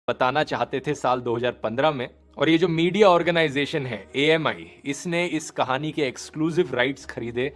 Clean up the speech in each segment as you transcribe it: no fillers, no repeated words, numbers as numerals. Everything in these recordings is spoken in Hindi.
बताना चाहते थे साल 2015 में। और ये जो मीडिया ऑर्गेनाइजेशन है AMI, इसने इस कहानी के एक्सक्लूसिव राइट्स खरीदे।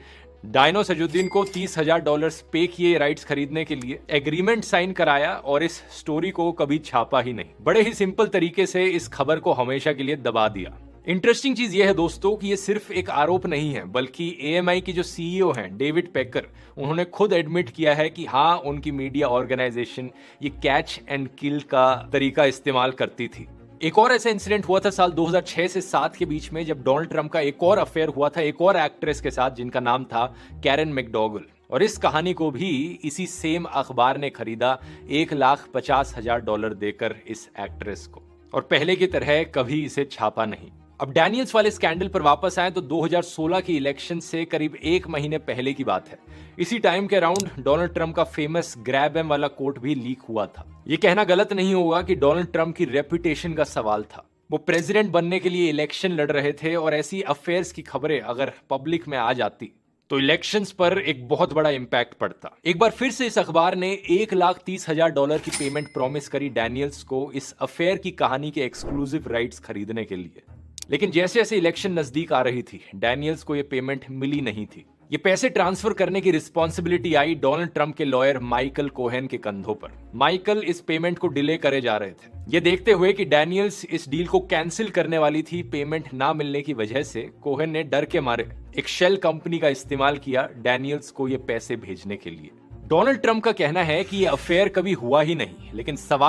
डायनो सजुद्दीन को $30,000 पे किए राइट्स खरीदने के लिए, एग्रीमेंट साइन कराया और इस स्टोरी को कभी छापा ही नहीं। बड़े ही सिंपल तरीके से इस खबर को हमेशा के लिए दबा दिया। इंटरेस्टिंग चीज यह है दोस्तों कि ये सिर्फ एक आरोप नहीं है, बल्कि AMI की जो CEO हैं डेविड पेकर, उन्होंने खुद एडमिट किया है कि हाँ, उनकी मीडिया ऑर्गेनाइजेशन ये कैच एंड किल का तरीका इस्तेमाल करती थी। एक और ऐसा इंसिडेंट हुआ था साल 2006 से 7 के बीच में, जब डोनाल्ड ट्रंप का एक और अफेयर हुआ था एक और एक्ट्रेस के साथ जिनका नाम था कैरन मैकडोगल। और इस कहानी को भी इसी सेम अखबार ने खरीदा $1,50,000 देकर इस एक्ट्रेस को, और पहले की तरह कभी इसे छापा नहीं। अब डैनियल्स वाले स्कैंडल पर वापस आए तो 2016 की इलेक्शन से करीब 1 महीने पहले की बात है। इसी टाइम के अराउंड डोनाल्ड ट्रंप का फेमस ग्रैब एम वाला कोट भी लीक हुआ था। ये कहना गलत नहीं होगा कि डोनाल्ड ट्रंप की रेपुटेशन का सवाल था। वो प्रेसिडेंट बनने के लिए इलेक्शन लड़ रहे थे और ऐसी अफेयर्स की खबरें अगर पब्लिक में आ जाती तो इलेक्शंस पर एक बहुत बड़ा इंपैक्ट पड़ता। एक बार फिर से इस अखबार ने $1,30,000 की पेमेंट प्रॉमिस करी डैनियल्स को इस अफेयर की कहानी के एक्सक्लूसिव राइट्स खरीदने के लिए। लेकिन जैसे जैसे इलेक्शन नजदीक आ रही थी, डैनियल्स को यह पेमेंट मिली नहीं थी। ये पैसे ट्रांसफर करने की रिस्पॉन्सिबिलिटी आई डोनाल्ड ट्रंप के लॉयर माइकल कोहेन के कंधों पर। माइकल इस पेमेंट को डिले करे जा रहे थे, ये देखते हुए कि डैनियल्स इस डील को कैंसिल करने वाली थी पेमेंट ना मिलने की वजह से। कोहेन ने डर के मारे एक शेल कंपनी का इस्तेमाल किया डैनियल्स को ये पैसे भेजने के लिए। डोनाल्ड ट्रंप का कहना है कि ये अफेयर कभी हुआ ही नहीं, लेकिन सवाल